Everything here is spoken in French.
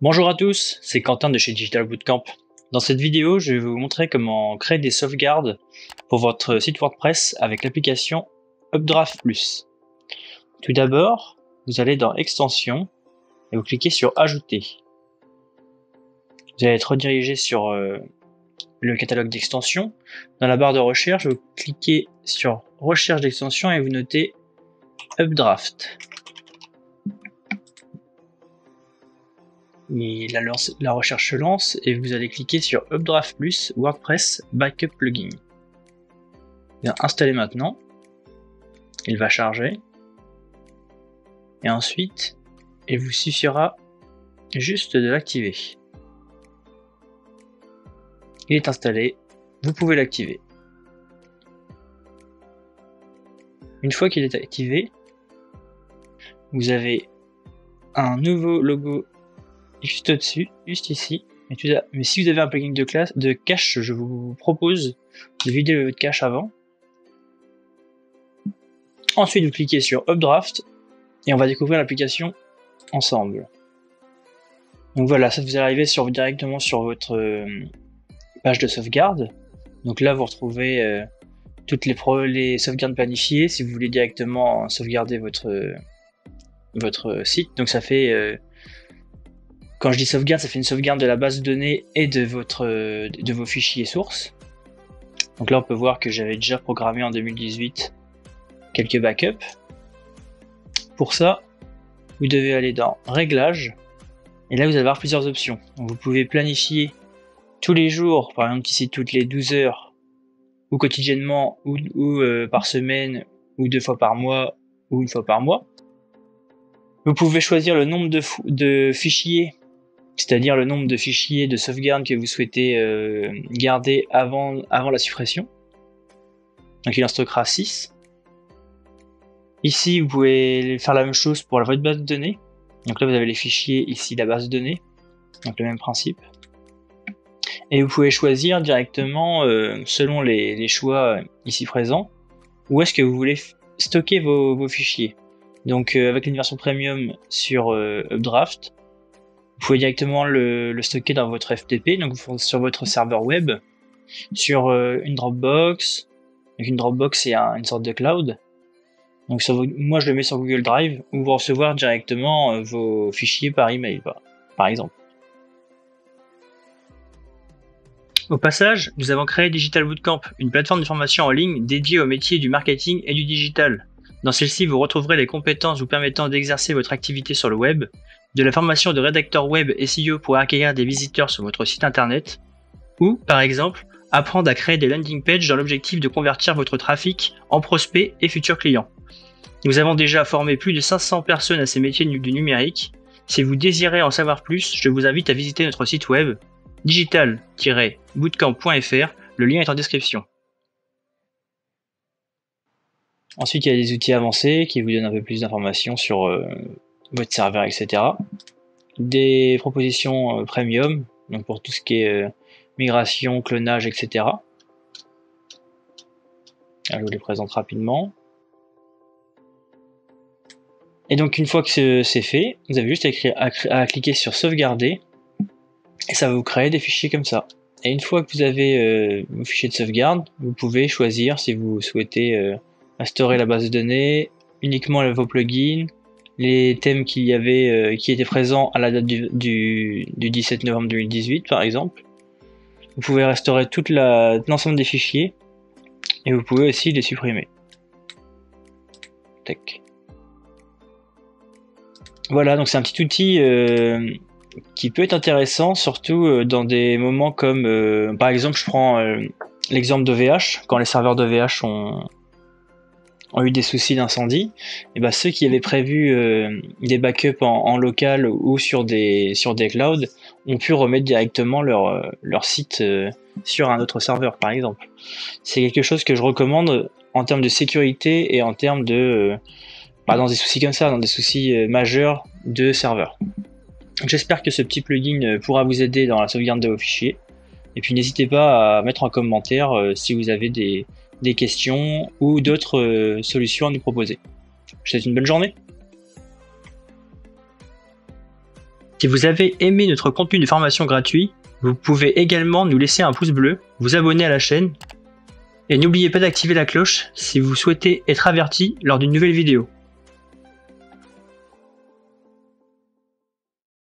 Bonjour à tous, c'est Quentin de chez Digital Bootcamp. Dans cette vidéo, je vais vous montrer comment créer des sauvegardes pour votre site WordPress avec l'application Updraft Plus. Tout d'abord, vous allez dans Extensions et vous cliquez sur Ajouter. Vous allez être redirigé sur le catalogue d'extensions. Dans la barre de recherche, vous cliquez sur Recherche d'extensions et vous notez Updraft. Et la recherche se lance et vous allez cliquer sur Updraft Plus WordPress Backup Plugin. Bien, installez maintenant. Il va charger. Et ensuite, il vous suffira juste de l'activer. Il est installé, vous pouvez l'activer. Une fois qu'il est activé, vous avez un nouveau logo juste au-dessus, juste ici. Mais si vous avez un plugin de cache, je vous propose de vider votre cache avant. Ensuite, vous cliquez sur Updraft et on va découvrir l'application ensemble. Donc voilà, ça vous arrivez directement sur votre page de sauvegarde. Donc là, vous retrouvez toutes les sauvegardes planifiées si vous voulez directement sauvegarder votre site. Donc ça fait quand je dis sauvegarde, ça fait une sauvegarde de la base de données et de vos fichiers sources. Donc là, on peut voir que j'avais déjà programmé en 2018 quelques backups. Pour ça, vous devez aller dans Réglages, et là vous allez avoir plusieurs options. Donc vous pouvez planifier tous les jours, par exemple ici toutes les 12 heures, ou quotidiennement, ou par semaine, ou 2 fois par mois, ou 1 fois par mois. Vous pouvez choisir le nombre de fichiers, c'est-à-dire le nombre de fichiers de sauvegarde que vous souhaitez garder avant la suppression. Donc il en stockera 6. Ici, vous pouvez faire la même chose pour votre base de données. Donc là, vous avez les fichiers, ici la base de données. Donc le même principe. Et vous pouvez choisir directement, selon les choix ici présents, où est-ce que vous voulez stocker vos fichiers. Donc avec une version premium sur Updraft, vous pouvez directement le stocker dans votre FTP, donc sur votre serveur web, sur une Dropbox. Donc une Dropbox, c'est une sorte de cloud. Donc moi je le mets sur Google Drive, où vous recevoir directement vos fichiers par email, par exemple. Au passage, nous avons créé Digital Bootcamp, une plateforme de formation en ligne dédiée au métier du marketing et du digital. Dans celle-ci, vous retrouverez les compétences vous permettant d'exercer votre activité sur le web, de la formation de rédacteur web SEO pour accueillir des visiteurs sur votre site internet, ou, par exemple, apprendre à créer des landing pages dans l'objectif de convertir votre trafic en prospects et futurs clients. Nous avons déjà formé plus de 500 personnes à ces métiers du numérique. Si vous désirez en savoir plus, je vous invite à visiter notre site web digital-bootcamp.fr, le lien est en description. Ensuite, il y a des outils avancés qui vous donnent un peu plus d'informations sur votre serveur, etc. Des propositions premium, donc pour tout ce qui est migration, clonage, etc. Alors, je vous les présente rapidement. Et donc une fois que c'est fait, vous avez juste à cliquer sur sauvegarder et ça va vous créer des fichiers comme ça. Et une fois que vous avez vos fichiers de sauvegarde, vous pouvez choisir si vous souhaitez restaurer la base de données, uniquement vos plugins, les thèmes qui étaient présents à la date du 17 novembre 2018 par exemple. Vous pouvez restaurer l'ensemble des fichiers et vous pouvez aussi les supprimer. Tac. Voilà, donc c'est un petit outil qui peut être intéressant, surtout dans des moments comme, par exemple, je prends l'exemple d'OVH, quand les serveurs d'OVH ont eu des soucis d'incendie, et ben ceux qui avaient prévu des backups en local ou sur des clouds ont pu remettre directement leur site sur un autre serveur, par exemple. C'est quelque chose que je recommande en termes de sécurité et en termes de dans des soucis comme ça, dans des soucis majeurs de serveur. J'espère que ce petit plugin pourra vous aider dans la sauvegarde de vos fichiers. Et puis n'hésitez pas à mettre en commentaire si vous avez des questions ou d'autres solutions à nous proposer. Je vous souhaite une bonne journée. Si vous avez aimé notre contenu de formation gratuit, vous pouvez également nous laisser un pouce bleu, vous abonner à la chaîne et n'oubliez pas d'activer la cloche si vous souhaitez être averti lors d'une nouvelle vidéo.